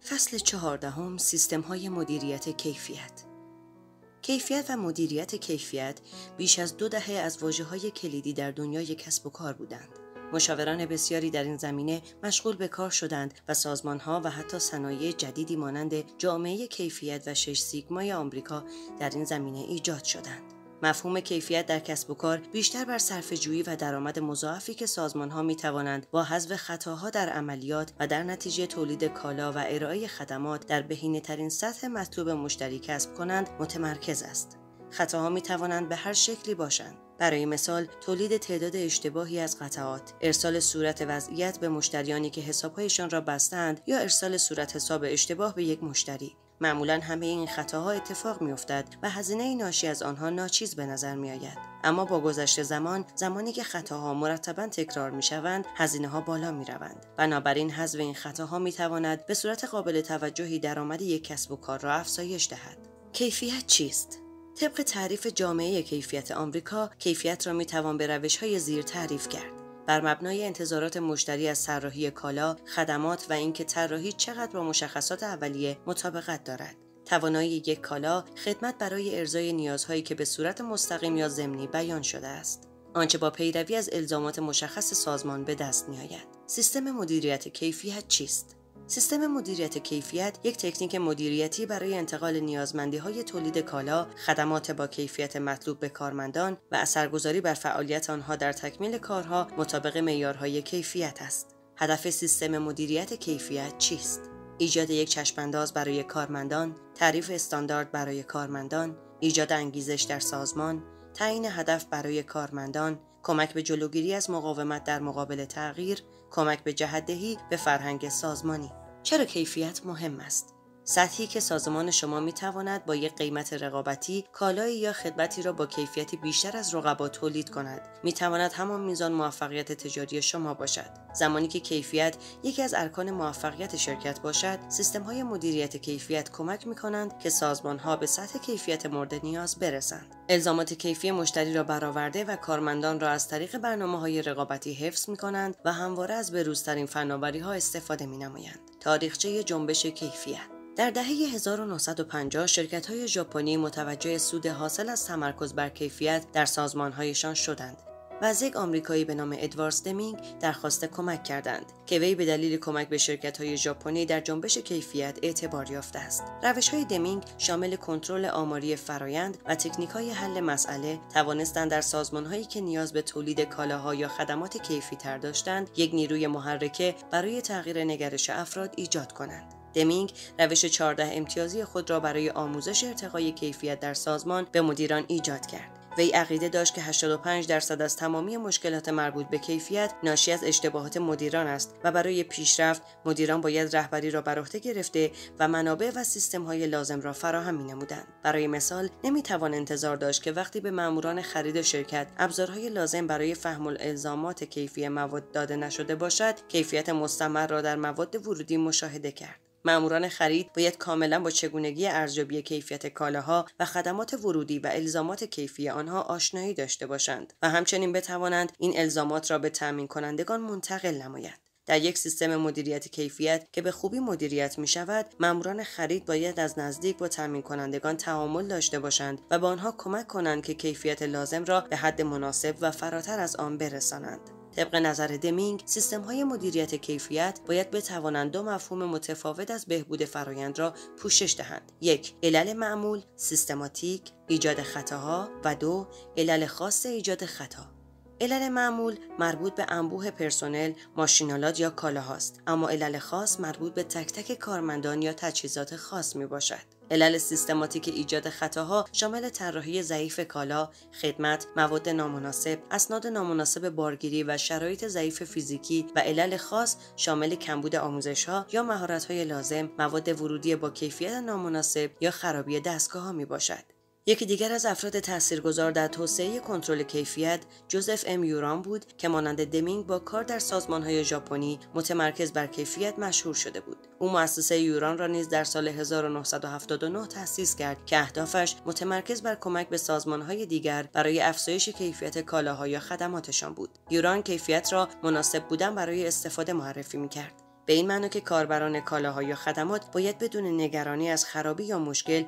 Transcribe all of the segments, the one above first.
فصل 14 سیستم‌های مدیریت کیفیت. کیفیت و مدیریت کیفیت بیش از 2 دهه از واژه‌های کلیدی در دنیای کسب و کار بودند. مشاوران بسیاری در این زمینه مشغول به کار شدند و سازمان‌ها و حتی صنایع جدیدی مانند جامعه کیفیت و 6 سیگمای آمریکا در این زمینه ایجاد شدند. مفهوم کیفیت در کسب و کار بیشتر بر صرفه‌جویی و درآمد مضاعفی که سازمان‌ها می‌توانند با حذف خطاها در عملیات و در نتیجه تولید کالا و ارائه خدمات در بهینه‌ترین سطح مطلوب مشتری کسب کنند متمرکز است. خطاها می‌توانند به هر شکلی باشند. برای مثال، تولید تعداد اشتباهی از قطعات، ارسال صورت وضعیت به مشتریانی که حساب‌هایشان را بستند یا ارسال صورت حساب اشتباه به یک مشتری. معمولاً همه این خطاها اتفاق می‌افتد و هزینه ناشی از آنها ناچیز به نظر می‌آید. اما با گذشت زمانی که خطاها مرتباً تکرار می‌شوند، هزینه‌ها بالا می‌روند. بنابراین حذف این خطاها می‌تواند به صورت قابل توجهی درآمد یک کسب و کار را افزایش دهد. کیفیت چیست؟ طبق تعریف جامعه کیفیت آمریکا، کیفیت را می‌توان به روش‌های زیر تعریف کرد. بر مبنای انتظارات مشتری از طراحی کالا، خدمات و اینکه طراحی چقدر با مشخصات اولیه مطابقت دارد. توانایی یک کالا، خدمت برای ارضای نیازهایی که به صورت مستقیم یا ضمنی بیان شده است. آنچه با پیروی از الزامات مشخص سازمان به دست می‌آید. سیستم مدیریت کیفیت چیست؟ سیستم مدیریت کیفیت یک تکنیک مدیریتی برای انتقال نیازمندی‌های تولید کالا، خدمات با کیفیت مطلوب به کارمندان و اثرگذاری بر فعالیت آنها در تکمیل کارها مطابق معیارهای کیفیت است. هدف سیستم مدیریت کیفیت چیست؟ ایجاد یک چشم‌انداز برای کارمندان، تعریف استاندارد برای کارمندان، ایجاد انگیزش در سازمان، تعیین هدف برای کارمندان، کمک به جلوگیری از مقاومت در مقابل تغییر، کمک به جهت‌دهی به فرهنگ سازمانی. چرا کیفیت مهم است؟ سطحی که سازمان شما می‌تواند با یک قیمت رقابتی کالایی یا خدمتی را با کیفیتی بیشتر از رقبا تولید کند، می‌تواند همان میزان موفقیت تجاری شما باشد. زمانی که کیفیت یکی از ارکان موفقیت شرکت باشد، سیستم‌های مدیریت کیفیت کمک می‌کنند که سازمان‌ها به سطح کیفیت مورد نیاز برسند. الزامات کیفی مشتری را برآورده و کارمندان را از طریق برنامه‌های رقابتی حفظ می‌کنند و همواره از به‌روزترین فناوری‌ها استفاده می‌نمایند. تاریخچه جنبش کیفیت. در دهه 1950 شرکت‌های ژاپنی متوجه سود حاصل از تمرکز بر کیفیت در سازمان‌هایشان شدند و از یک آمریکایی به نام ادوارد دمینگ درخواست کمک کردند که وی به دلیل کمک به شرکت‌های ژاپنی در جنبش کیفیت اعتبار یافته است. روش‌های دمینگ شامل کنترل آماری فرآیند و تکنیک‌های حل مسئله توانستند در سازمان‌هایی که نیاز به تولید کالاها یا خدمات کیفی‌تر داشتند، یک نیروی محرکه برای تغییر نگرش افراد ایجاد کنند. دمینگ روش 14 امتیازی خود را برای آموزش ارتقای کیفیت در سازمان به مدیران ایجاد کرد. وی عقیده داشت که 85% از تمامی مشکلات مربوط به کیفیت ناشی از اشتباهات مدیران است و برای پیشرفت مدیران باید رهبری را بر عهده گرفته و منابع و سیستم‌های لازم را فراهم می‌نمودند. برای مثال، نمی‌توان انتظار داشت که وقتی به ماموران خرید شرکت ابزارهای لازم برای فهم الزامات کیفی مواد داده نشده باشد، کیفیت مستمر را در مواد ورودی مشاهده کرد. ماموران خرید باید کاملا با چگونگی ارزیابی کیفیت کالاها و خدمات ورودی و الزامات کیفی آنها آشنایی داشته باشند و همچنین بتوانند این الزامات را به تامین کنندگان منتقل نمایند. در یک سیستم مدیریت کیفیت که به خوبی مدیریت می شود، ماموران خرید باید از نزدیک با تامین کنندگان تعامل داشته باشند و به آنها کمک کنند که کیفیت لازم را به حد مناسب و فراتر از آن برسانند. طبق نظر دمینگ، سیستم‌های مدیریت کیفیت باید بتوانند 2 مفهوم متفاوت از بهبود فرآیند را پوشش دهند. 1. علل معمول، سیستماتیک، ایجاد خطاها و 2. علل خاص ایجاد خطا. علل معمول مربوط به انبوه پرسنل، ماشین‌آلات یا کالاهاست، اما علل خاص مربوط به تک تک کارمندان یا تجهیزات خاص میباشد. علل سیستماتیک ایجاد خطاها شامل طراحی ضعیف کالا، خدمت، مواد نامناسب، اسناد نامناسب بارگیری و شرایط ضعیف فیزیکی و علل خاص شامل کمبود آموزش‌ها یا مهارت‌های لازم، مواد ورودی با کیفیت نامناسب یا خرابی دستگاه‌ها میباشد. یکی دیگر از افراد تاثیرگذار در توسعه کنترل کیفیت جوزف ام یوران بود که مانند دمینگ با کار در سازمان‌های ژاپنی متمرکز بر کیفیت مشهور شده بود. او مؤسسه یوران را نیز در سال 1979 تأسیس کرد که اهدافش متمرکز بر کمک به سازمان‌های دیگر برای افزایش کیفیت کالاها یا خدماتشان بود. یوران کیفیت را مناسب بودن برای استفاده معرفی می‌کرد. به این معنی که کاربران کالاها یا خدمات باید بدون نگرانی از خرابی یا مشکل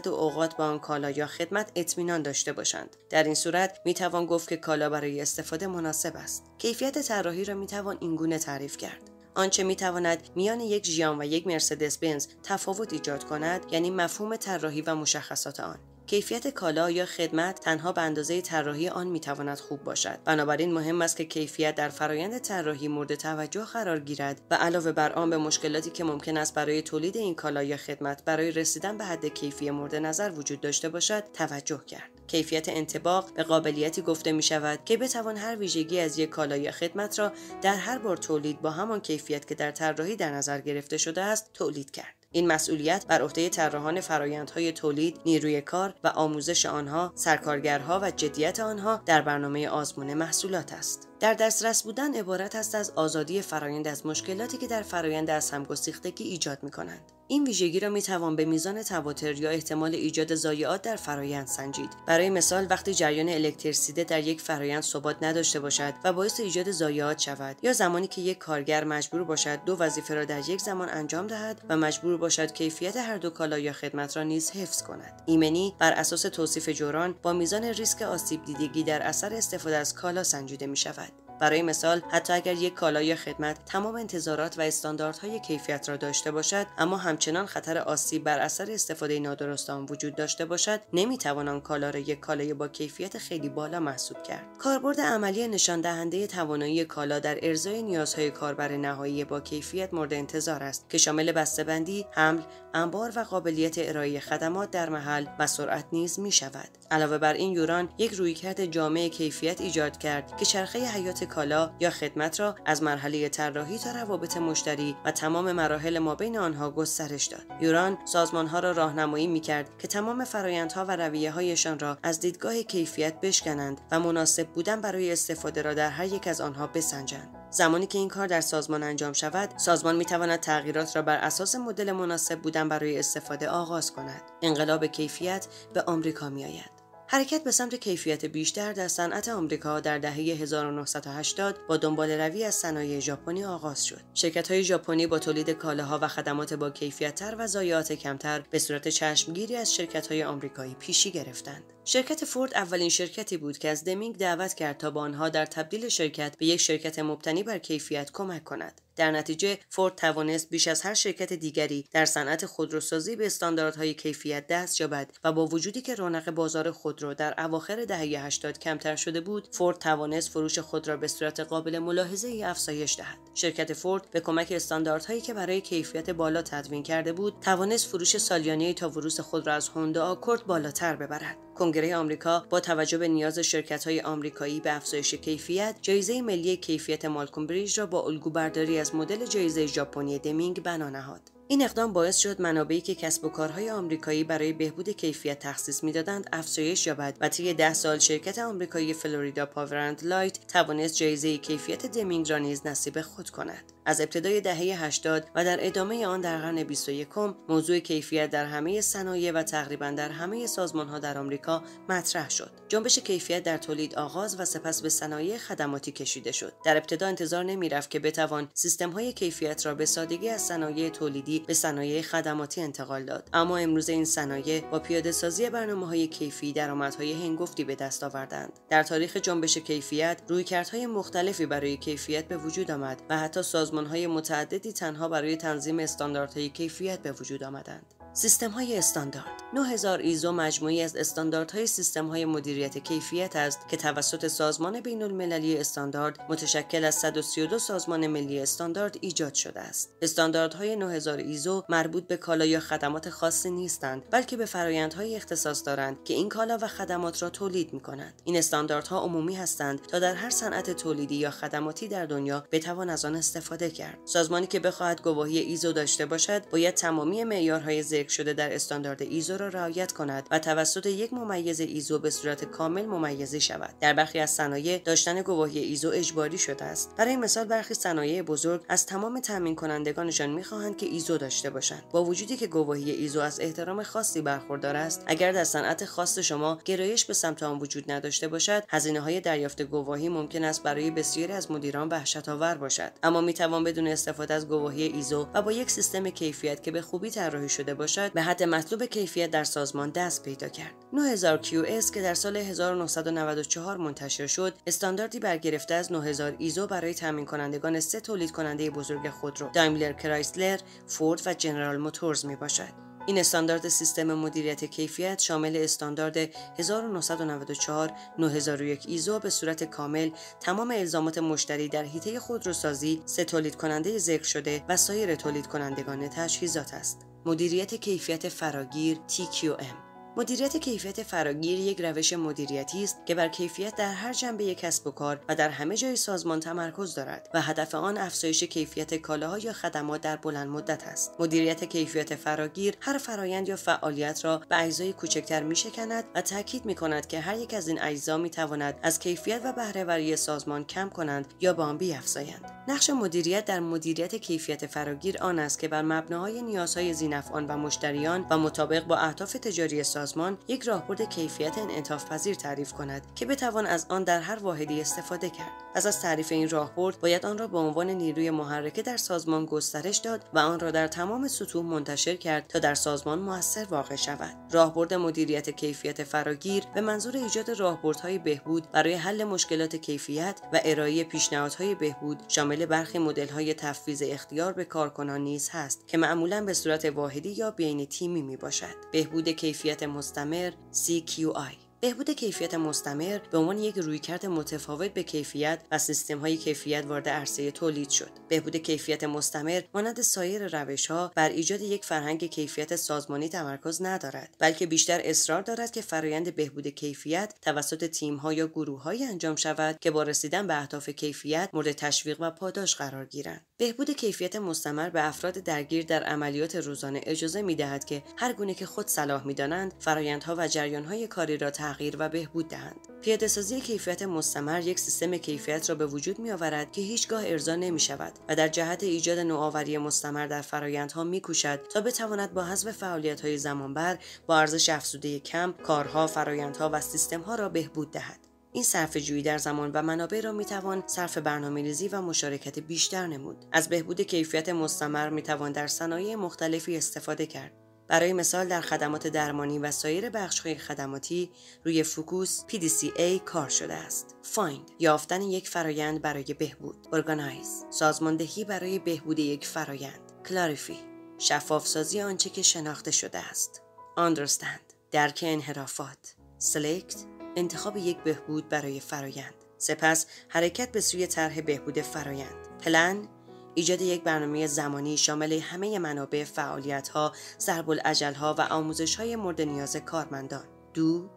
100% اوقات با آن کالا یا خدمت اطمینان داشته باشند. در این صورت میتوان گفت که کالا برای استفاده مناسب است. کیفیت طراحی را میتوان اینگونه تعریف کرد: آنچه میتواند میان یک ژیان و یک مرسدس بنز تفاوت ایجاد کند، یعنی مفهوم طراحی و مشخصات آن. کیفیت کالا یا خدمت تنها به اندازه طراحی آن میتواند خوب باشد. بنابراین مهم است که کیفیت در فرایند طراحی مورد توجه قرار گیرد و علاوه بر آن به مشکلاتی که ممکن است برای تولید این کالا یا خدمت برای رسیدن به حد کیفی مورد نظر وجود داشته باشد توجه کرد. کیفیت انطباق به قابلیتی گفته می شود که بتوان هر ویژگی از یک کالا یا خدمت را در هر بار تولید با همان کیفیت که در طراحی در نظر گرفته شده است تولید کرد. این مسئولیت بر عهده طراحان فرآیندهای تولید، نیروی کار و آموزش آنها، سرکارگرها و جدیت آنها در برنامه آزمون محصولات است. در دسترس بودن عبارت است از آزادی فرآیند از مشکلاتی که در فرآیند از همگسیختگی ایجاد می‌کنند. این ویژگی را می‌توان به میزان تواتر یا احتمال ایجاد ضایعات در فرآیند سنجید. برای مثال، وقتی جریان الکتریسیته در یک فرآیند ثبات نداشته باشد و باعث ایجاد ضایعات شود، یا زمانی که یک کارگر مجبور باشد دو وظیفه را در یک زمان انجام دهد و مجبور باشد کیفیت هر دو کالا یا خدمت را نیز حفظ کند. ایمنی بر اساس توصیف جوران با میزان ریسک آسیب دیدگی در اثر استفاده از کالا سنجیده می‌شود. برای مثال، حتی اگر یک کالا یا خدمت تمام انتظارات و استانداردهای کیفیت را داشته باشد، اما همچنان خطر آسیب بر اثر استفاده نادرست آن وجود داشته باشد، نمیتوان آن کالا را یک کالای با کیفیت خیلی بالا محسوب کرد. کاربرد عملی نشان دهنده توانایی کالا در ارضای نیازهای کاربر نهایی با کیفیت مورد انتظار است که شامل بسته‌بندی، حمل، انبار و قابلیت ارائه خدمات در محل و سرعت نیز می‌شود. علاوه بر این، یوران یک رویکرد جامع کیفیت ایجاد کرد که چرخه حیات کالا یا خدمت را از مرحله طراحی تا روابط مشتری و تمام مراحل مابین آنها گسترش داد. یوران سازمان‌ها را راهنمایی می‌کرد که تمام فرآیندها و رویه‌هایشان را از دیدگاه کیفیت بشکنند و مناسب بودن برای استفاده را در هر یک از آنها بسنجند. زمانی که این کار در سازمان انجام شود، سازمان می‌تواند تغییرات را بر اساس مدل مناسب بودن برای استفاده آغاز کند. انقلاب کیفیت به آمریکا می‌آید. حرکت به سمت کیفیت بیشتر در صنعت آمریکا در دهه 1980 با دنبال روی از صنایع ژاپنی آغاز شد. شرکت‌های ژاپنی با تولید کالاها و خدمات با کیفیت‌تر و ضایعات کمتر به صورت چشمگیری از شرکت‌های آمریکایی پیشی گرفتند. شرکت فورد اولین شرکتی بود که از دمینگ دعوت کرد تا با آنها در تبدیل شرکت به یک شرکت مبتنی بر کیفیت کمک کند. در نتیجه فورد توانست بیش از هر شرکت دیگری در صنعت خودروسازی به استانداردهای کیفیت دست یابد و با وجودی که رونق بازار خودرو در اواخر دهه 80 کمتر شده بود، فورد توانست فروش خود را به صورت قابل ملاحظه‌ای افزایش دهد. شرکت فورد به کمک استانداردهایی که برای کیفیت بالا تدوین کرده بود، توانست فروش سالیانه تاوروس خود را از هوندا آکورد بالاتر ببرد. کنگره آمریکا با توجه به نیاز شرکت‌های آمریکایی به افزایش کیفیت، جایزه ملی کیفیت مالکوم بریج را با الگوبرداری از مدل جایزه ژاپنی دمینگ بنا نهاد. این اقدام باعث شد منابعی که کسب و کارهای آمریکایی برای بهبود کیفیت تخصیص می‌دادند افزایش یابد و طی 10 سال شرکت آمریکایی فلوریدا پاور اند لایت توانست جایزه کیفیت دمینگ را نیز نصیب خود کند. از ابتدای دهه 80 و در ادامه آن در قرن 21 موضوع کیفیت در همه صنایع و تقریباً در همه سازمان‌ها در آمریکا مطرح شد. جنبش کیفیت در تولید آغاز و سپس به صنایع خدماتی کشیده شد. در ابتدا انتظار نمی‌رفت که بتوان سیستم‌های کیفیت را به سادگی از صنایع تولیدی به صنایع خدماتی انتقال داد، اما امروز این صنایع با پیاده‌سازی برنامه‌های کیفی درآمدهای هنگفتی به دست آوردند. در تاریخ جنبش کیفیت رویکردهای مختلفی برای کیفیت به وجود آمد و حتی سازمان‌های متعددی تنها برای تنظیم استانداردهای کیفیت به وجود آمدند. سیستم‌های استاندارد 9000 ایزو مجموعی از استانداردهای سیستم‌های مدیریت کیفیت است که توسط سازمان بین‌المللی استاندارد متشکل از 132 سازمان ملی استاندارد ایجاد شده است. استانداردهای 9000 ایزو مربوط به کالا یا خدمات خاصی نیستند، بلکه به فرآیندهای اختصاص دارند که این کالا و خدمات را تولید می‌کنند. این استانداردها عمومی هستند تا در هر صنعت تولیدی یا خدماتی در دنیا بتوان از آن استفاده کرد. سازمانی که بخواهد گواهی ایزو داشته باشد، باید تمامی معیارهای ذکر شده در استاندارد ایزو را رعایت کند و توسط یک ممیز ایزو به صورت کامل ممیزی شود. در برخی از صنایع داشتن گواهی ایزو اجباری شده است. برای مثال برخی صنایع بزرگ از تمام تامین کنندگانشان می‌خواهند که ایزو داشته باشند. با وجودی که گواهی ایزو از احترام خاصی برخوردار است، اگر در صنعت خاص شما گرایش به سمت آن وجود نداشته باشد، هزینه‌های دریافت گواهی ممکن است برای بسیاری از مدیران وحشت‌آور باشد. اما می‌توان بدون استفاده از گواهی ایزو و با یک سیستم کیفیت که به خوبی طراحی شده باشد، به حد مطلوب کیفیت در سازمان دست پیدا کرد. 9000 QS که در سال 1994 منتشر شد، استانداردی برگرفته از 9000 ایزو برای تامین کنندگان 3 تولید کننده بزرگ خودرو، دایملر کرایسلر، فورد و جنرال موتورز میباشد. این استاندارد سیستم مدیریت کیفیت شامل استاندارد 1994 9001 ایزو به صورت کامل تمام الزامات مشتری در حیطه خودروسازی، 3 تولید کننده ذکر شده و سایر تولید کنندگان تجهیزات است. مدیریت کیفیت فراگیر TQM. مدیریت کیفیت فراگیر یک روش مدیریتی است که بر کیفیت در هر جنبه کسب و کار و در همه جای سازمان تمرکز دارد و هدف آن افزایش کیفیت کالاها یا خدمات در بلند مدت است. مدیریت کیفیت فراگیر هر فرایند یا فعالیت را به اجزای کوچکتر می‌شکند و تاکید می‌کند که هر یک از این اجزا می‌تواند از کیفیت و بهره‌وری سازمان کم کنند یا به آن بیفزایند. نقش مدیریت در مدیریت کیفیت فراگیر آن است که بر مبنای نیازهای ذی‌نفعان و مشتریان و مطابق با اهداف تجاری سازمان یک راهبرد کیفیت انعطاف‌پذیر تعریف کند که بتوان از آن در هر واحدی استفاده کرد. پس از تعریف این راهبرد باید آن را به عنوان نیروی محرکه در سازمان گسترش داد و آن را در تمام سطوح منتشر کرد تا در سازمان مؤثر واقع شود. راهبرد مدیریت کیفیت فراگیر به منظور ایجاد راهبردهای بهبود برای حل مشکلات کیفیت و ارائه پیشنهادهای بهبود شامل برخی مدل‌های تفویض اختیار به کارکنان نیز هست که معمولاً به صورت واحدی یا بین تیمی میباشد. بهبود کیفیت مستمر CQI. بهبود کیفیت مستمر به عنوان یک رویکرد متفاوت به کیفیت و سیستم‌های کیفیت وارد عرصه تولید شد. بهبود کیفیت مستمر مانند سایر روش‌ها بر ایجاد یک فرهنگ کیفیت سازمانی تمرکز ندارد، بلکه بیشتر اصرار دارد که فرآیند بهبود کیفیت توسط تیم‌ها یا گروه‌هایی انجام شود که با رسیدن به اهداف کیفیت مورد تشویق و پاداش قرار گیرند. بهبود کیفیت مستمر به افراد درگیر در عملیات روزانه اجازه می‌دهد که هر گونه که خود صلاح می‌دانند فرآیندها و جریان‌های کاری را تغییر و بهبود دهند. پیاده‌سازی کیفیت مستمر یک سیستم کیفیت را به وجود می‌آورد که هیچگاه ارضا نمی‌شود و در جهت ایجاد نوآوری مستمر در فرآیندها می‌کوشد تا بتواند با حذف فعالیت‌های زمانبر با ارزش افزوده کم کارها، فرآیندها و سیستم‌ها را بهبود دهد. این صرفه‌جویی در زمان و منابع را می‌توان صرف برنامه‌ریزی و مشارکت بیشتر نمود. از بهبود کیفیت مستمر می‌توان در صنایع مختلفی استفاده کرد. برای مثال در خدمات درمانی و سایر بخش‌های خدماتی روی فوکوس PDCA کار شده است. Find یافتن یک فرایند برای بهبود. Organize سازماندهی برای بهبود یک فرایند. Clarify شفاف‌سازی آنچه که شناخته شده است. Understand درک انحرافات. Select انتخاب یک بهبود برای فرایند. سپس حرکت به سوی طرح بهبود فرایند. Plan ایجاد یک برنامه زمانی شامل همه منابع فعالیت‌ها، ضرب‌الاجل‌ها و آموزش‌های مورد نیاز کارمندان. Do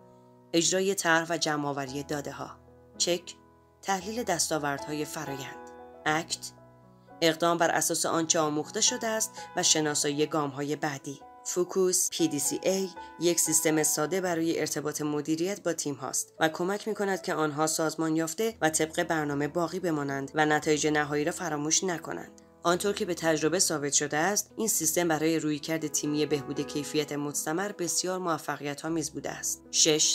اجرای طرح و جمع‌آوری داده‌ها. Check تحلیل دستاوردهای فرایند. Act اقدام بر اساس آنچه آموخته شده است و شناسایی گام‌های بعدی. فوکوس PDCA یک سیستم ساده برای ارتباط مدیریت با تیم هاست و کمک می کند که آنها سازمان یافته و طبق برنامه باقی بمانند و نتایج نهایی را فراموش نکنند. آنطور که به تجربه ثابت شده است، این سیستم برای رویکرد تیمی بهبود کیفیت مستمر بسیار موفقیت‌آمیز بوده است. 6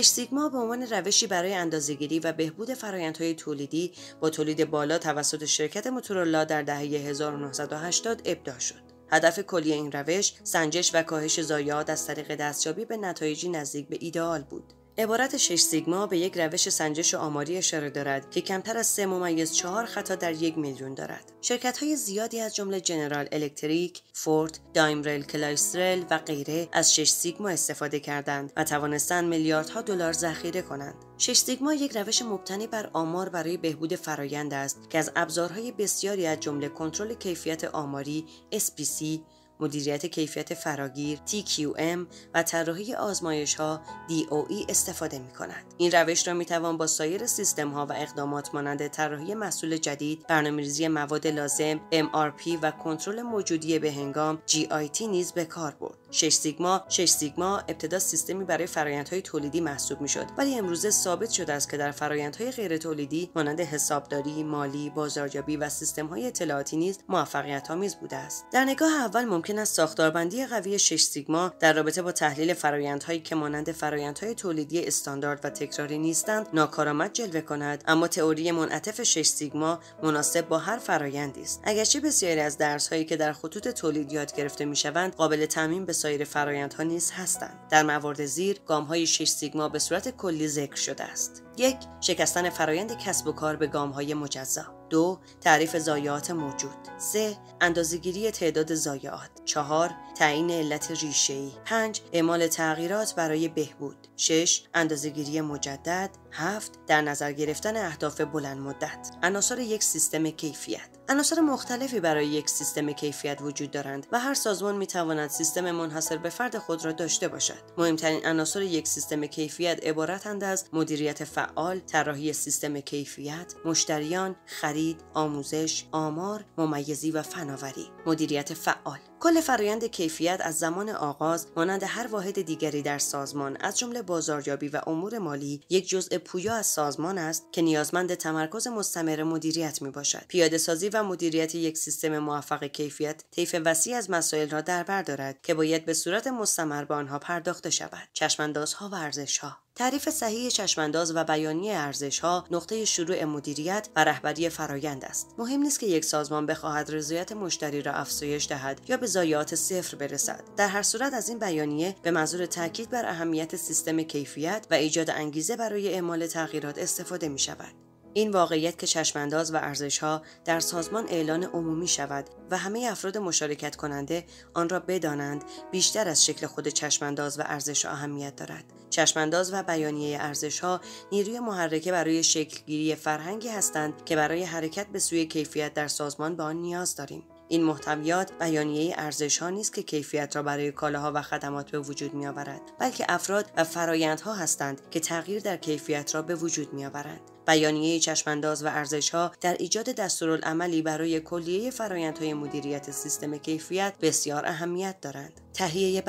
سیگما به عنوان روشی برای اندازه‌گیری و بهبود فرآیندهای تولیدی با تولید بالا توسط شرکت موتورولا در دهه 1980 ابداع شد. هدف کلی این روش سنجش و کاهش ضایعات از طریق دستیابی به نتایجی نزدیک به ایدئال بود. عبارت 6 سیگما به یک روش سنجش آماری اشاره دارد که کمتر از 3.4 خطا در 1 میلیون دارد. شرکت‌های زیادی از جمله جنرال الکتریک، فورد، دایملر کرایسلر و غیره از 6 سیگما استفاده کردند و توانستند میلیاردها دلار ذخیره کنند. 6 سیگما یک روش مبتنی بر آمار برای بهبود فرایند است که از ابزارهای بسیاری از جمله کنترل کیفیت آماری SPC، مدیریت کیفیت فراگیر TQM و طراحی آزمایش‌ها DOE استفاده می‌کند. این روش را می‌توان با سایر سیستم‌ها و اقدامات مانند طراحی محصول جدید، برنامه‌ریزی مواد لازم MRP و کنترل موجودی بههنگام GIT نیز به کار برد. 6 سیگما ابتدا سیستمی برای فرآیندهای تولیدی محسوب می‌شد، ولی امروزه ثابت شده است که در فرآیندهای غیر تولیدی مانند حسابداری، مالی، بازاریابی و سیستم‌های اطلاعاتی نیز موفقیت‌آمیز بوده است. در نگاه اول ممکن است ساختاربندی قوی 6 سیگما در رابطه با تحلیل فرآیندهایی که مانند فرآیندهای تولیدی استاندارد و تکراری نیستند ناکارآمد جلوه کند، اما تئوری منعطف 6 سیگما مناسب با هر فرآیندی است. اگرچه بسیاری از درس‌هایی که در خطوط تولید یاد گرفته می‌شوند قابل تعمیم به سایر فرآیندها نیز هستند. در موارد زیر گام‌های 6 سیگما به صورت کلی ذکر شده است. 1. شکستن فرآیند کسب و کار به گام‌های مجزا. 2. تعریف ضایعات موجود. 3. اندازه‌گیری تعداد ضایعات. 4. تعیین علت ریشه‌ای. 5. اعمال تغییرات برای بهبود. 6. اندازه‌گیری مجدد. 7. در نظر گرفتن اهداف بلند مدت. عناصر یک سیستم کیفیت. عناصر مختلفی برای یک سیستم کیفیت وجود دارند و هر سازمان می‌تواند سیستم منحصر به فرد خود را داشته باشد. مهمترین عناصر یک سیستم کیفیت عبارتند از مدیریت فعال، طراحی سیستم کیفیت، مشتریان، خرید، آموزش، آمار، ممیزی و فناوری. مدیریت فعال کل فرآیند کیفیت از زمان آغاز مانند هر واحد دیگری در سازمان از جمله بازاریابی و امور مالی یک جزء پویا از سازمان است که نیازمند تمرکز مستمر مدیریت میباشد. پیاده‌سازی و مدیریت یک سیستم موفق کیفیت طیف وسیع از مسائل را در بر دارد که باید به صورت مستمر به آنها پرداخته شود. چشم‌اندازها و ارزش‌ها. تعریف صحیح چشم‌انداز و بیانیه ارزش‌ها نقطه شروع مدیریت و رهبری فرآیند است. مهم نیست که یک سازمان بخواهد رضایت مشتری را افزایش دهد یا به ضایعات صفر برسد. در هر صورت از این بیانیه به منظور تاکید بر اهمیت سیستم کیفیت و ایجاد انگیزه برای اعمال تغییرات استفاده می‌شود. این واقعیت که چشم‌انداز و ارزش‌ها در سازمان اعلان عمومی شود و همه افراد مشارکت کننده آن را بدانند بیشتر از شکل خود چشم‌انداز و ارزش‌ها اهمیت دارد. چشم‌انداز و بیانیه ارزش‌ها نیروی محرکه برای شکل‌گیری فرهنگی هستند که برای حرکت به سوی کیفیت در سازمان به آن نیاز داریم. این محتویات بیانیه ارزش‌ها نیست که کیفیت را برای کالاها و خدمات به وجود می‌آورد، بلکه افراد و فرآیندها هستند که تغییر در کیفیت را به وجود می‌آورند. بیانیه چشم‌انداز و ارزش‌ها در ایجاد دستورالعملی برای کلیه فرآیندهای مدیریت سیستم کیفیت بسیار اهمیت دارند. تهیه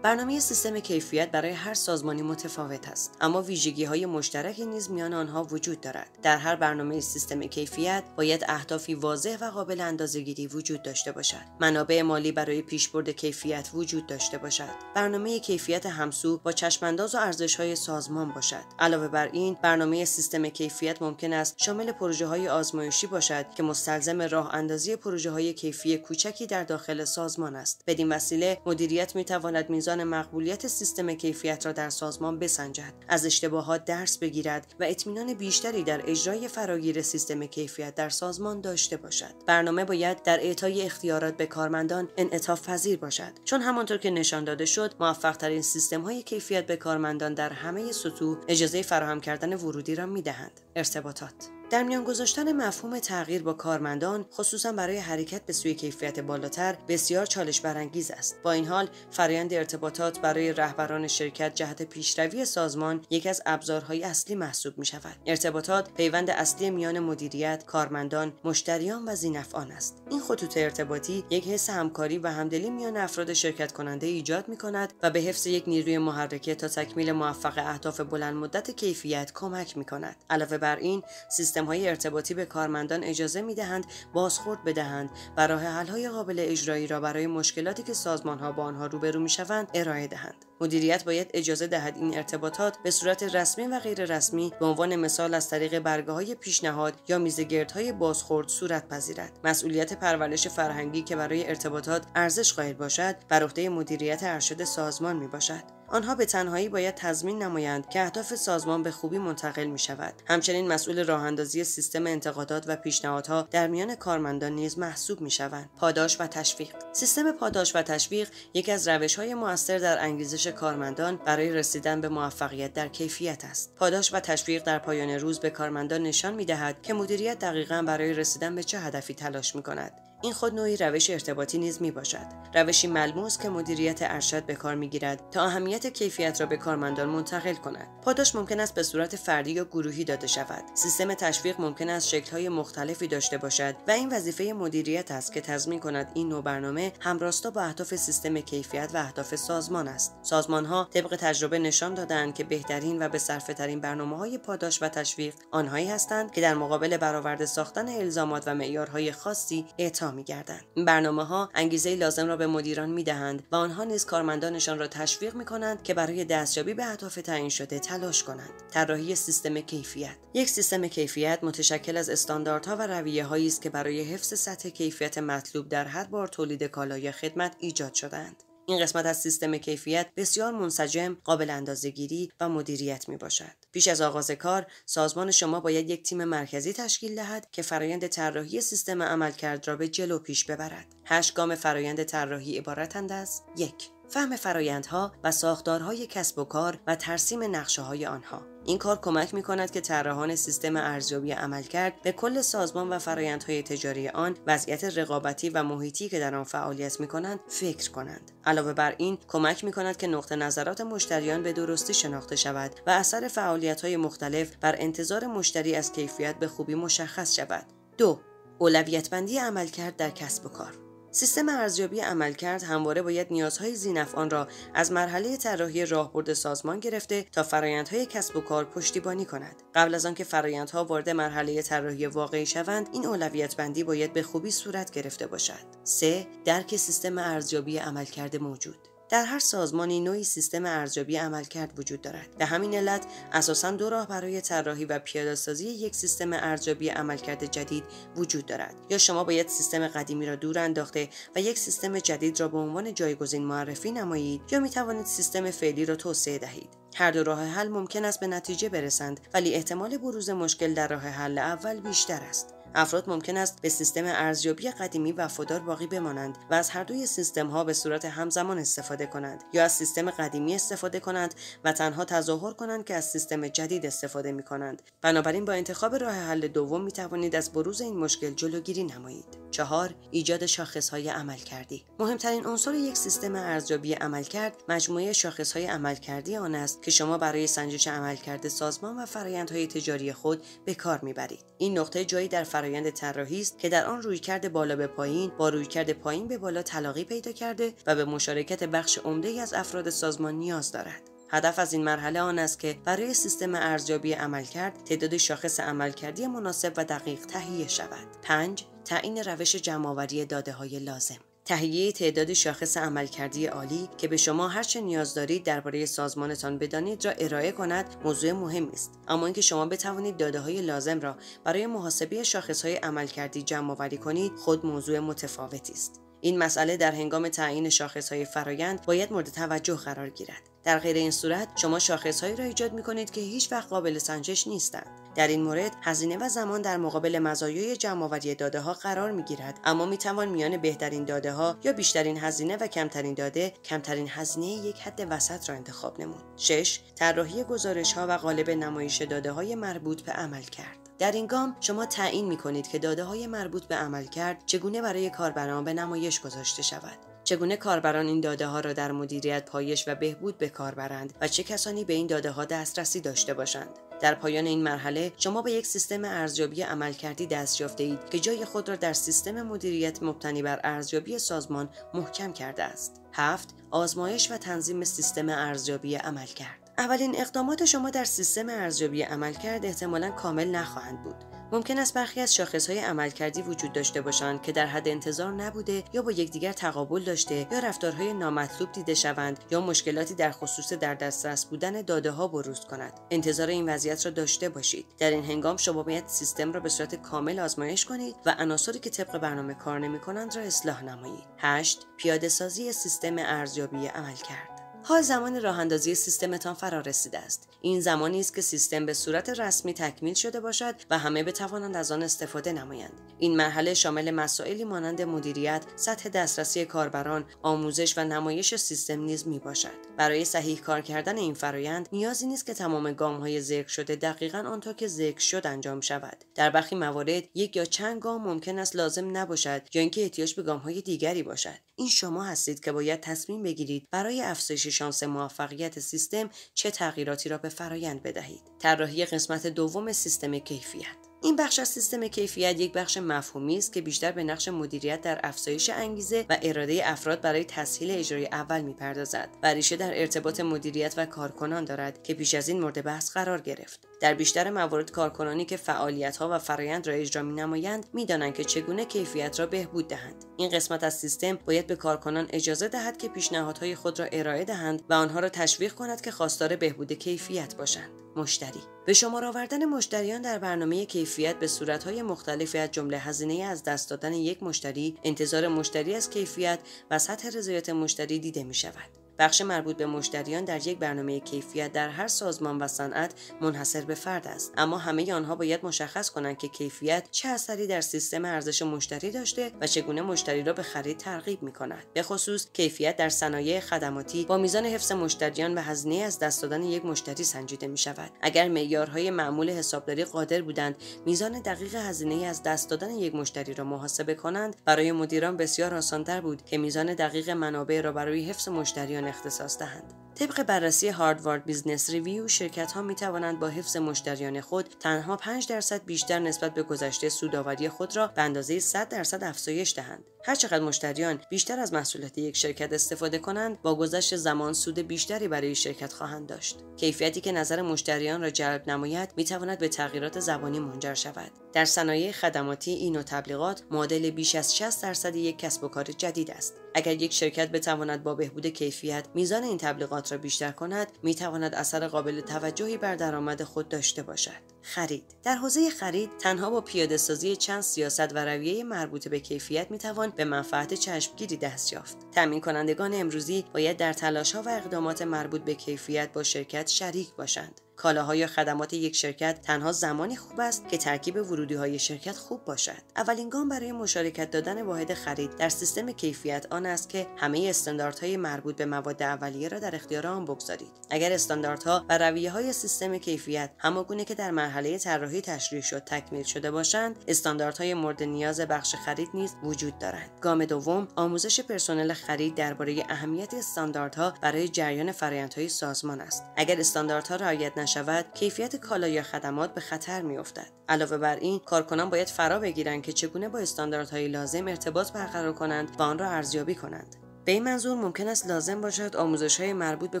برنامه سیستم کیفیت برای هر سازمانی متفاوت است، اما ویژگی‌های مشترکی نیز میان آنها وجود دارد. در هر برنامه سیستم کیفیت باید اهدافی واضح و قابل اندازه‌گیری وجود داشته باشد. منابع مالی برای پیشبرد کیفیت وجود داشته باشد. برنامه کیفیت همسو با چشم‌انداز و ارزش‌های سازمان باشد. علاوه بر این، برنامه سیستم کیفیت ممکن است شامل پروژه‌های آزمایشی باشد که مستلزم راه اندازی پروژه‌های کیفی کوچکی در داخل سازمان است. بدین وسیله مدیریت می‌تواند میزان مقبولیت سیستم کیفیت را در سازمان بسنجد، از اشتباهات درس بگیرد و اطمینان بیشتری در اجرای فراگیر سیستم کیفیت در سازمان داشته باشد. برنامه باید در اعطای اختیارات به کارمندان انعطاف پذیر باشد، چون همانطور که نشان داده شد، موفق‌ترین سیستم‌های کیفیت به کارمندان در همه سطوح اجازه فراهم کردن ورودی را می‌دهند. ارتباطات در میان گذاشتن مفهوم تغییر با کارمندان، خصوصا برای حرکت به سوی کیفیت بالاتر، بسیار چالش برانگیز است. با این حال، فرآیند ارتباطات برای رهبران شرکت جهت پیشروی سازمان یکی از ابزارهای اصلی محسوب می‌شود. ارتباطات پیوند اصلی میان مدیریت، کارمندان، مشتریان و ذی‌نفعان است. این خطوط ارتباطی یک حس همکاری و همدلی میان افراد شرکت کننده ایجاد می‌کند و به حفظ یک نیروی محرکه تا تکمیل موفق اهداف بلند مدت کیفیت کمک می‌کند. علاوه بر این، سیستم‌های ارتباطی به کارمندان اجازه می‌دهند بازخورد بدهند و راه حل‌های قابل اجرایی را برای مشکلاتی که سازمان‌ها با آنها روبرو می‌شوند ارائه دهند. مدیریت باید اجازه دهد این ارتباطات به صورت رسمی و غیر رسمی به عنوان مثال از طریق برگه‌های پیشنهاد یا میزگردهای بازخورد صورت پذیرد. مسئولیت پرورش فرهنگی که برای ارتباطات ارزش قائل باشد بر عهده مدیریت ارشد سازمان میباشد. آنها به تنهایی باید تضمین نمایند که اهداف سازمان به خوبی منتقل می شود. همچنین مسئول راه‌اندازی سیستم انتقادات و پیشنهادها در میان کارمندان نیز محسوب می شوند. پاداش و تشویق. سیستم پاداش و تشویق یکی از روش‌های مؤثر در انگیزش کارمندان برای رسیدن به موفقیت در کیفیت است. پاداش و تشویق در پایان روز به کارمندان نشان می دهد که مدیریت دقیقاً برای رسیدن به چه هدفی تلاش می کند. این خود نوعی روش ارتباطی نیز میباشد، روشی ملموس که مدیریت ارشد به کار میگیرد تا اهمیت کیفیت را به کارمندان منتقل کند. پاداش ممکن است به صورت فردی یا گروهی داده شود. سیستم تشویق ممکن است شکل‌های مختلفی داشته باشد و این وظیفه مدیریت است که تضمین کند این نوع برنامه همراستا با اهداف سیستم کیفیت و اهداف سازمان است. سازمان‌ها طبق تجربه نشان داده‌اند که بهترین و به صرفه‌ترین برنامه‌های پاداش و تشویق آنهایی هستند که در مقابل برآورده ساختن الزامات و معیارهای خاصی اعطا می‌گردند. این برنامه‌ها انگیزه لازم را به مدیران می‌دهند و آنها نیز کارمندانشان را تشویق می‌کنند که برای دستیابی به اهداف تعیین شده تلاش کنند. طراحی سیستم کیفیت. یک سیستم کیفیت متشکل از استانداردها و رویه‌هایی است که برای حفظ سطح کیفیت مطلوب در هر بار تولید کالا یا خدمت ایجاد شده‌اند. این قسمت از سیستم کیفیت بسیار منسجم، قابل اندازه‌گیری و مدیریت میباشد. پیش از آغاز کار، سازمان شما باید یک تیم مرکزی تشکیل دهد که فرایند طراحی سیستم عملکرد را به جلو پیش ببرد. 8 گام فرایند طراحی عبارتند از: 1. فهم فرایندها و ساختارهای کسب و کار و ترسیم نقشه‌های آنها. این کار کمک می‌کند که طراحان سیستم ارزیابی عملکرد به کل سازمان و فرآیندهای تجاری آن، وضعیت رقابتی و محیطی که در آن فعالیت می‌کنند فکر کنند. علاوه بر این، کمک می‌کند که نقطه نظرات مشتریان به درستی شناخته شود و اثر فعالیت‌های مختلف بر انتظار مشتری از کیفیت به خوبی مشخص شود. 2. اولویت بندی عملکرد در کسب و کار. سیستم ارزیابی عملکرد همواره باید نیازهای ذی‌نفعان را از مرحله طراحی راهبرد سازمان گرفته تا فرآیندهای کسب و کار پشتیبانی کند. قبل از آنکه فرآیندها وارد مرحله طراحی واقعی شوند، این اولویت بندی باید به خوبی صورت گرفته باشد. 3. درک سیستم ارزیابی عملکرد موجود. در هر سازمانی نوعی سیستم ارزیابی عملکرد وجود دارد. به همین علت اساساً 2 راه برای طراحی و پیاده‌سازی یک سیستم ارزیابی عملکرد جدید وجود دارد. یا شما باید سیستم قدیمی را دور انداخته و یک سیستم جدید را به عنوان جایگزین معرفی نمایید، یا می توانید سیستم فعلی را توسعه دهید. هر 2 راه حل ممکن است به نتیجه برسند، ولی احتمال بروز مشکل در راه حل اول بیشتر است. افراد ممکن است به سیستم ارزیابی قدیمی وفادار باقی بمانند و از هر دوی سیستم‌ها به صورت همزمان استفاده کنند، یا از سیستم قدیمی استفاده کنند و تنها تظاهر کنند که از سیستم جدید استفاده می‌کنند. بنابراین با انتخاب راه حل دوم می‌توانید از بروز این مشکل جلوگیری نمایید. 4. ایجاد شاخص‌های عملکردی. مهمترین عنصر یک سیستم ارزیابی عملکرد مجموعه شاخص‌های عملکردی آن است که شما برای سنجش عملکرد سازمان و فرآیندهای تجاری خود به کار می‌برید. این نقطه جایی در فرآیند طراحی است که در آن رویکرد بالا به پایین با رویکرد پایین به بالا تلاقی پیدا کرده و به مشارکت بخش عمده‌ای از افراد سازمان نیاز دارد. هدف از این مرحله آن است که برای سیستم ارزیابی عملکرد تعداد شاخص عملکردی مناسب و دقیق تهیه شود. 5. تعیین روش جمع‌آوری داده‌های لازم. تهیه تعداد شاخص عملکردی عالی که به شما هر چه نیاز دارید درباره سازمانتان بدانید را ارائه کند موضوع مهمی است، اما اینکه شما بتوانید داده‌های لازم را برای محاسبه شاخص‌های عملکردی جمع‌آوری کنید خود موضوع متفاوتی است. این مسئله در هنگام تعیین شاخص‌های فرآیند باید مورد توجه قرار گیرد. در غیر این صورت شما شاخص‌هایی را ایجاد می‌کنید که هیچ وقت قابل سنجش نیستند. در این مورد هزینه و زمان در مقابل مزایای جمع‌آوری داده‌ها قرار می‌گیرد، اما می‌توان میان بهترین داده‌ها یا بیشترین هزینه و کمترین داده، کمترین هزینه یک حد وسط را انتخاب نمود. 6. طراحی گزارش‌ها و قالب نمایش داده‌های مربوط به عملکرد. در این گام شما تعیین می‌کنید که داده‌های مربوط به عملکرد چگونه برای کاربران به نمایش گذاشته شود. چگونه کاربران این داده‌ها را در مدیریت پایش و بهبود به کار برند و چه کسانی به این داده‌ها دسترسی داشته باشند. در پایان این مرحله شما به یک سیستم ارزیابی عملکردی دست یافته‌اید که جای خود را در سیستم مدیریت مبتنی بر ارزیابی سازمان محکم کرده است. 7. آزمایش و تنظیم سیستم ارزیابی عملکرد. اولین اقدامات شما در سیستم ارزیابی عملکرد احتمالاً کامل نخواهند بود. ممکن است برخی از شاخص‌های عملکردی وجود داشته باشند که در حد انتظار نبوده یا با یکدیگر تقابل داشته یا رفتارهای نامطلوب دیده شوند یا مشکلاتی در خصوص در دسترس بودن داده‌ها بروز کند. انتظار این وضعیت را داشته باشید. در این هنگام شما باید سیستم را به صورت کامل آزمایش کنید و عناصری که طبق برنامه کار نمی‌کنند را اصلاح نمایید. 8. پیاده‌سازی سیستم ارزیابی عملکرد. حال زمان راه‌اندازی سیستمتان فرا رسیده است. این زمانی است که سیستم به صورت رسمی تکمیل شده باشد و همه بتوانند از آن استفاده نمایند. این مرحله شامل مسائلی مانند مدیریت، سطح دسترسی کاربران، آموزش و نمایش سیستم نیز میباشد. برای صحیح کار کردن این فرآیند نیازی نیست که تمام گام‌های ذکر شده دقیقاً آنطور که ذکر شد انجام شود. در برخی موارد یک یا چند گام ممکن است لازم نباشد یا اینکه احتیاج به گام‌های دیگری باشد. این شما هستید که باید تصمیم بگیرید برای افزایش شانس موفقیت سیستم چه تغییراتی را به فرآیند بدهید. طراحی قسمت دوم سیستم کیفیت. این بخش از سیستم کیفیت یک بخش مفهومی است که بیشتر به نقش مدیریت در افزایش انگیزه و اراده افراد برای تسهیل اجرای اول می‌پردازد و ریشه در ارتباط مدیریت و کارکنان دارد که پیش از این مورد بحث قرار گرفت. در بیشتر موارد کارکنانی که فعالیت‌ها و فرآیند را اجرا می‌نمایند می‌دانند که چگونه کیفیت را بهبود دهند. این قسمت از سیستم باید به کارکنان اجازه دهد که پیشنهادهای خود را ارائه دهند و آنها را تشویق کند که خواستار بهبود کیفیت باشند. مشتری به شمار آوردن مشتریان در برنامه کیفیت به صورت‌های مختلفی از جمله هزینه از دست دادن یک مشتری، انتظار مشتری از کیفیت و سطح رضایت مشتری دیده می‌شود. بخش مربوط به مشتریان در یک برنامه کیفیت در هر سازمان و صنعت منحصر به فرد است، اما همه آنها باید مشخص کنند که کیفیت چه اثری در سیستم ارزش مشتری داشته و چگونه مشتری را به خرید ترغیب می‌کند. به خصوص کیفیت در صنایع خدماتی با میزان حفظ مشتریان و هزینه از دست دادن یک مشتری سنجیده می‌شود. اگر معیارهای معمول حسابداری قادر بودند میزان دقیق هزینه از دست دادن یک مشتری را محاسبه کنند، برای مدیران بسیار آسان‌تر بود که میزان دقیق منابع را برای حفظ مشتریان اختصاص دهند. طبق بررسی هاروارد بیزنس ریویو، شرکت‌ها می‌توانند با حفظ مشتریان خود تنها 5% بیشتر نسبت به گذشته سودآوری خود را به اندازه 100% افزایش دهند. هرچقدر مشتریان بیشتر از محصولات یک شرکت استفاده کنند، با گذشت زمان سود بیشتری برای شرکت خواهند داشت. کیفیتی که نظر مشتریان را جلب نماید، می‌تواند به تغییرات زبانی منجر شود. در صنایع خدماتی، این نوع تبلیغات معادل بیش از 60% یک کسب و کار جدید است. اگر یک شرکت بتواند با بهبود کیفیت میزان این تبلیغات را بیشتر کند، می‌تواند اثر قابل توجهی بر درآمد خود داشته باشد. خرید. در حوزه خرید تنها با پیاده‌سازی چند سیاست و رویه مربوط به کیفیت می‌توان به منفعت چشمگیری دست یافت. تامین کنندگان امروزی باید در تلاش‌ها و اقدامات مربوط به کیفیت با شرکت شریک باشند. کالاها یا خدمات یک شرکت تنها زمانی خوب است که ترکیب ورودی‌های شرکت خوب باشد. اولین گام برای مشارکت دادن واحد خرید در سیستم کیفیت آن است که همه استانداردهای مربوط به مواد اولیه را در اختیار آن بگذارید. اگر استانداردها و رویه‌های سیستم کیفیت همانگونه که در مرحله طراحی تشریح شد تکمیل شده باشند، استانداردهای مورد نیاز بخش خرید نیز وجود دارند. گام دوم، آموزش پرسنل خرید درباره اهمیت استانداردها برای جریان فرآیندهای سازمان است. اگر استانداردها رعایت شود، کیفیت کالا یا خدمات به خطر می‌افتد. علاوه بر این، کارکنان باید فرا بگیرند که چگونه با استانداردهای لازم ارتباط برقرار کنند و آن را ارزیابی کنند. به این منظور ممکن است لازم باشد آموزش‌های مربوط به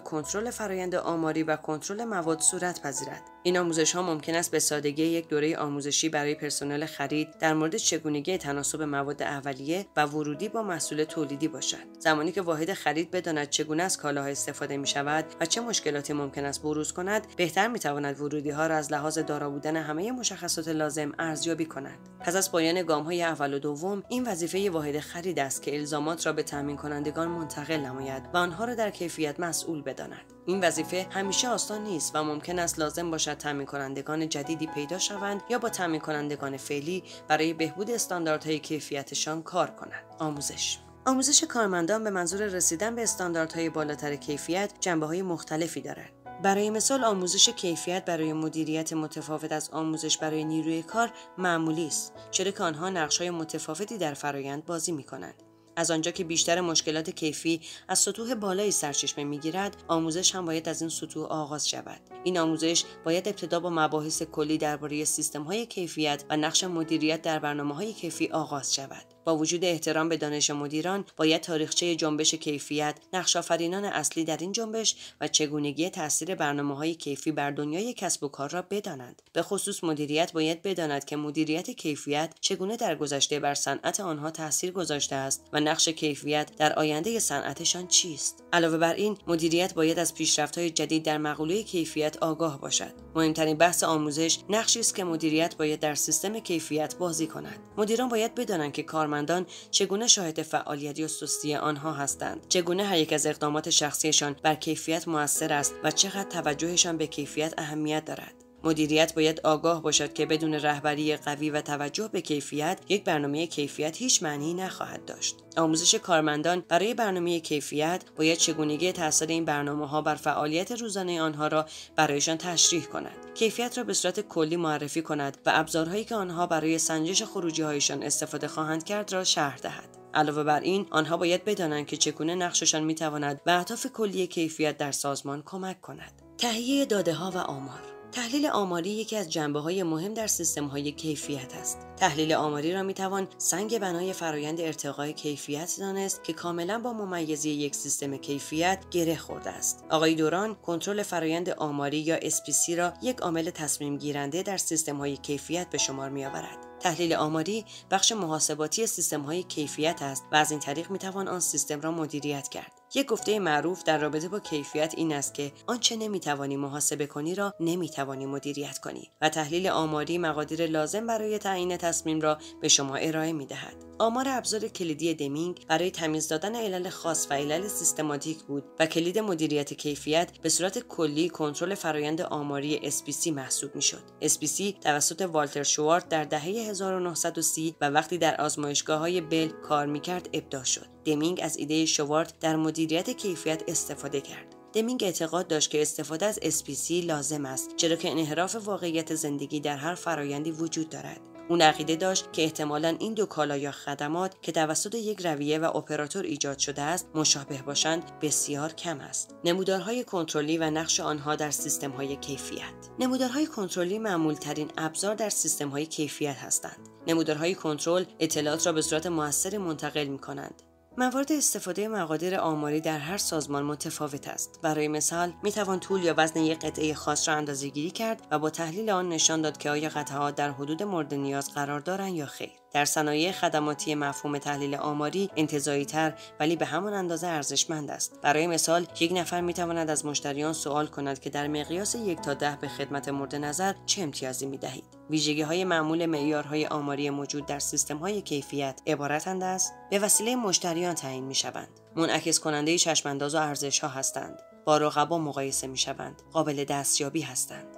کنترل فرآیند آماری و کنترل مواد صورت پذیرد. این آموزش‌ها ممکن است به سادگی یک دوره آموزشی برای پرسنل خرید در مورد چگونگی تناسب مواد اولیه و ورودی با محصول تولیدی باشد. زمانی که واحد خرید بداند چگونه از کالاها استفاده می‌شود و چه مشکلاتی ممکن است بروز کند، بهتر می‌تواند ورودی‌ها را از لحاظ دارا بودن همه مشخصات لازم ارزیابی کند. پس از پایان گام‌های اول و دوم، این وظیفه واحد خرید است که الزامات را به تامین کنندگان منتقل نماید و آنها را در کیفیت مسئول بداند. این وظیفه همیشه آسان نیست و ممکن است لازم باشد تامین کنندگان جدیدی پیدا شوند یا با تامین کنندگان فعلی برای بهبود استانداردهای کیفیتشان کار کنند. آموزش کارمندان به منظور رسیدن به استانداردهای بالاتر کیفیت جنبه‌های مختلفی دارد. برای مثال، آموزش کیفیت برای مدیریت متفاوت از آموزش برای نیروی کار معمولی است، چرا که آنها نقش‌های متفاوتی در فرآیند بازی می‌کنند. از آنجا که بیشتر مشکلات کیفی از سطوح بالایی سرچشمه می‌گیرد، آموزش هم باید از این سطوح آغاز شود. این آموزش باید ابتدا با مباحث کلی درباره سیستم‌های کیفیت و نقش مدیریت در برنامه‌های کیفی آغاز شود. با وجود احترام به دانش مدیران، باید تاریخچه جنبش کیفیت، نقش‌آفرینان اصلی در این جنبش و چگونگی تأثیر برنامه‌های کیفی بر دنیای کسب و کار را بدانند. به خصوص مدیریت باید بداند که مدیریت کیفیت چگونه در گذشته بر صنعت آنها تأثیر گذاشته است و نقش کیفیت در آینده صنعتشان چیست. علاوه بر این، مدیریت باید از پیشرفت‌های جدید در مقوله کیفیت آگاه باشد. مهمترین بحث آموزش نقشی است که مدیریت باید در سیستم کیفیت بازی کند. مدیران باید بدانند که کارمندان کارمندان چگونه شاهد فعالیت یا سستی آنها هستند، چگونه هر یک از اقدامات شخصیشان بر کیفیت مؤثر است و چقدر توجهشان به کیفیت اهمیت دارد. مدیریت باید آگاه باشد که بدون رهبری قوی و توجه به کیفیت، یک برنامه کیفیت هیچ معنی نخواهد داشت. آموزش کارمندان برای برنامه کیفیت باید چگونگی تاثیر این برنامه‌ها بر فعالیت روزانه آنها را برایشان تشریح کند. کیفیت را به صورت کلی معرفی کند و ابزارهایی که آنها برای سنجش خروجی‌هایشان استفاده خواهند کرد را شرح دهد. علاوه بر این، آنها باید بدانند که چگونه نقششان می‌تواند به اهداف کلی کیفیت در سازمان کمک کند. تهیه داده‌ها و آمار. تحلیل آماری یکی از جنبه‌های مهم در سیستم‌های کیفیت است. تحلیل آماری را می‌توان سنگ بنای فرآیند ارتقای کیفیت دانست که کاملاً با ممیزی یک سیستم کیفیت گره خورده است. آقای دوران کنترل فرآیند آماری یا SPC را یک عامل تصمیم گیرنده در سیستم‌های کیفیت به شمار می‌آورد. تحلیل آماری بخش محاسباتی سیستم‌های کیفیت است و از این طریق می‌توان آن سیستم را مدیریت کرد. یک گفته معروف در رابطه با کیفیت این است که آنچه نمی‌توانی محاسبه کنی را نمی‌توانی مدیریت کنی و تحلیل آماری مقادیر لازم برای تعیین تصمیم را به شما ارائه می‌دهد. آمار ابزار کلیدی دمینگ برای تمیز دادن علل خاص و علل سیستماتیک بود و کلید مدیریت کیفیت به صورت کلی کنترل فرآیند آماری SPC محسوب می‌شد. SPC توسط والتر شوارت در دهه 1930 و وقتی در آزمایشگاه‌های بل کار می‌کرد ابداع شد. دمینگ از ایده شوارت در مدیریت کیفیت استفاده کرد. دمینگ اعتقاد داشت که استفاده از SPC لازم است، چرا که انحراف واقعیت زندگی در هر فرآیندی وجود دارد. اون عقیده داشت که احتمالاً این دو کالا یا خدمات که توسط یک رویه و اپراتور ایجاد شده است مشابه باشند بسیار کم است. نمودارهای کنترلی و نقش آنها در سیستم‌های کیفیت. نمودارهای کنترلی معمول‌ترین ابزار در سیستم‌های کیفیت هستند. نمودارهای کنترل اطلاعات را به صورت مؤثری منتقل می‌کنند. موارد استفاده مقادیر آماری در هر سازمان متفاوت است. برای مثال، میتوان طول یا وزن یک قطعه خاص را اندازه‌گیری کرد و با تحلیل آن نشان داد که آیا قطعات در حدود مورد نیاز قرار دارند یا خیر. در صنایع خدماتی مفهوم تحلیل آماری انتزاعی‌تر ولی به همان اندازه ارزشمند است. برای مثال، یک نفر میتواند از مشتریان سوال کند که در مقیاس 1 تا 10 به خدمت مورد نظر چه امتیازی می‌دهید. ویژگی‌های معمول معیارهای آماری موجود در سیستم‌های کیفیت عبارتند از به وسیله مشتریان تعیین می‌شوند، منعکس کننده چشم‌انداز و ارزش‌ها هستند، با رقبا مقایسه می‌شوند، قابل دستیابی هستند.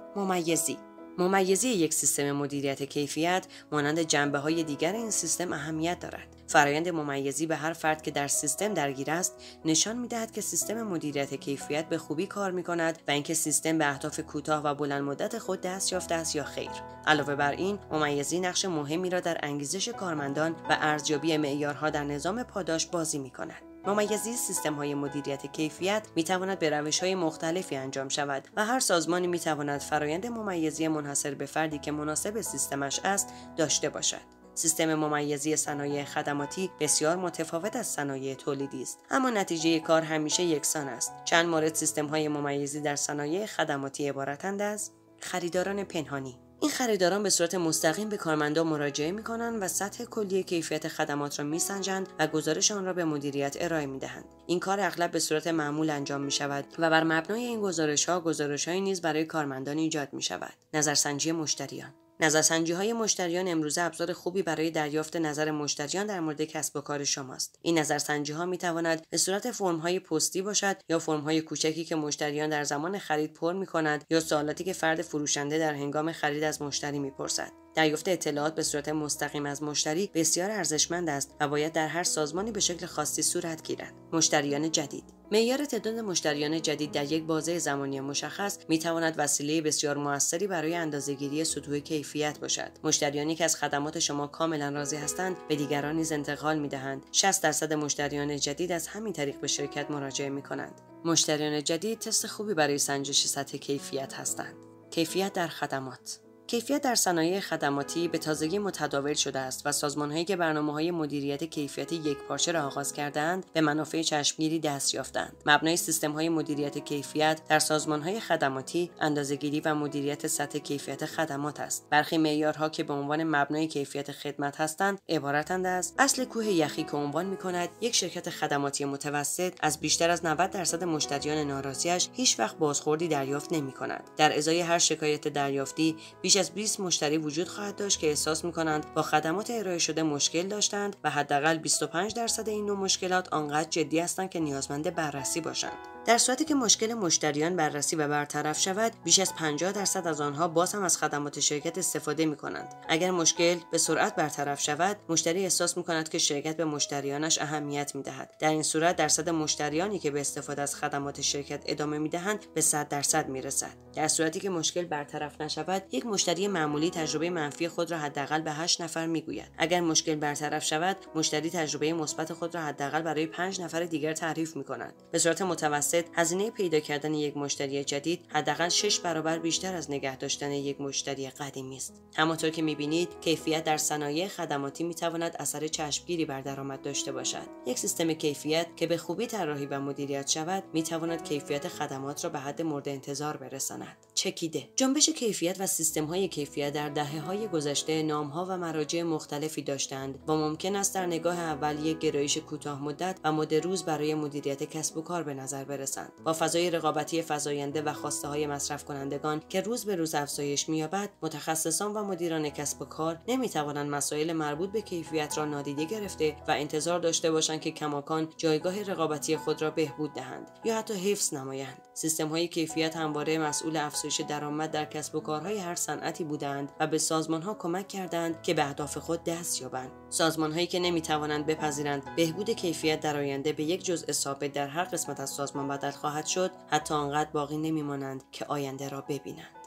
ممیزی یک سیستم مدیریت کیفیت مانند جنبه‌های دیگر این سیستم اهمیت دارد. فرآیند ممیزی به هر فرد که در سیستم درگیر است نشان می‌دهد که سیستم مدیریت کیفیت به خوبی کار می‌کند و اینکه سیستم به اهداف کوتاه و بلند مدت خود دست یافته است یا خیر. علاوه بر این، ممیزی نقش مهمی را در انگیزش کارمندان و ارزیابی معیارها در نظام پاداش بازی می‌کند. ممیزی سیستم‌های مدیریت کیفیت می‌تواند به روش‌های مختلفی انجام شود و هر سازمانی می‌تواند فرآیند ممیزی منحصر به فردی که مناسب سیستمش است داشته باشد. سیستم ممیزی صنایع خدماتی بسیار متفاوت از صنایع تولیدی است، اما نتیجه کار همیشه یکسان است. چند مورد سیستم‌های ممیزی در صنایع خدماتی عبارتند از خریداران پنهانی. این خریداران به صورت مستقیم به کارمندان مراجعه می‌کنند و سطح کلی کیفیت خدمات را می‌سنجند و گزارش آن را به مدیریت ارائه می‌دهند. این کار اغلب به صورت معمول انجام می‌شود و بر مبنای این گزارش‌هایی نیز برای کارمندان ایجاد می‌شود. نظرسنجی مشتریان. نظرسنجی‌های مشتریان امروزه ابزار خوبی برای دریافت نظر مشتریان در مورد کسب و کار شماست. این نظرسنجی‌ها می‌تواند به صورت فرم‌های پستی باشد یا فرم‌های کوچکی که مشتریان در زمان خرید پر می‌کنند یا سوالاتی که فرد فروشنده در هنگام خرید از مشتری می‌پرسد. دریافت اطلاعات به صورت مستقیم از مشتری بسیار ارزشمند است و باید در هر سازمانی به شکل خاصی صورت گیرد. مشتریان جدید. معیار تعداد مشتریان جدید در یک بازه زمانی مشخص می‌تواند وسیله بسیار موثری برای اندازه‌گیری سطوح کیفیت باشد. مشتریانی که از خدمات شما کاملا راضی هستند به دیگران نیز انتقال می‌دهند. 60% مشتریان جدید از همین طریق به شرکت مراجعه می‌کنند. مشتریان جدید تست خوبی برای سنجش سطح کیفیت هستند. کیفیت در خدمات. کیفیت در صنایع خدماتی به تازگی متداول شده است و سازمان‌هایی که برنامه‌های مدیریت کیفیت یکپارچه را آغاز کرده‌اند به منافع چشمگیری دست یافتند. مبنای سیستم‌های مدیریت کیفیت در سازمان‌های خدماتی اندازه‌گیری و مدیریت سطح کیفیت خدمات است. برخی معیارها که به عنوان مبنای کیفیت خدمت هستند عبارتند از اصل کوه یخی که عنوان می‌کند یک شرکت خدماتی متوسط از بیشتر از 90% مشتریان ناراضی‌اش هیچ وقت بازخوردی دریافت نمی‌کند. در ازای هر شکایت دریافتی بیش از 20 مشتری وجود خواهد داشت که احساس می‌کنند با خدمات ارائه شده مشکل داشتند و حداقل 25% این نوع مشکلات آنقدر جدی هستند که نیازمند بررسی باشند. در صورتی که مشکل مشتریان بررسی و برطرف شود، بیش از 50% از آنها باز هم از خدمات شرکت استفاده می‌کنند. اگر مشکل به سرعت برطرف شود، مشتری احساس می‌کند که شرکت به مشتریانش اهمیت می‌دهد. در این صورت درصد مشتریانی که به استفاده از خدمات شرکت ادامه می‌دهند به 100% می‌رسد. در صورتی که مشکل برطرف نشود، یک مشتری معمولی تجربه منفی خود را حداقل به 8 نفر می‌گوید. اگر مشکل برطرف شود، مشتری تجربه مثبت خود را حداقل برای 5 نفر دیگر تعریف می‌کند. به صورت متوسط هزینه پیدا کردن یک مشتری جدید حداقل 6 برابر بیشتر از نگه داشتن یک مشتری قدیمی است. همانطور که می‌بینید، کیفیت در صنایع خدماتی می‌تواند اثر چشمگیری بر درآمد داشته باشد. یک سیستم کیفیت که به خوبی طراحی و مدیریت شود، می‌تواند کیفیت خدمات را به حد مورد انتظار برساند. چکیده. جنبش کیفیت و سیستم‌های کیفیت در دهه‌های گذشته نام‌ها و مراجع مختلفی داشتند و ممکن است در نگاه اول یک گرایش کوتاه‌مدت و مدروز برای مدیریت کسب و کار به نظر برسند. با فضای رقابتی فزاینده و خواسته‌های مصرف کنندگان که روز به روز افزایش می‌یابد، متخصصان و مدیران کسب و کار نمی‌توانند مسائل مربوط به کیفیت را نادیده گرفته و انتظار داشته باشند که کماکان جایگاه رقابتی خود را بهبود دهند یا حتی حفظ نمایند. سیستم‌های کیفیت همواره مسئول افزایش درآمد در کسب و کارهای هر صنعتی بودند و به سازمان‌ها کمک کردند که به اهداف خود دست یابند. سازمان‌هایی که نمی‌توانند بپذیرند بهبود کیفیت در آینده به یک جزء ثابت در هر قسمت از سازمان بدل خواهد شد، حتی آنقدر باقی نمی‌مانند که آینده را ببینند.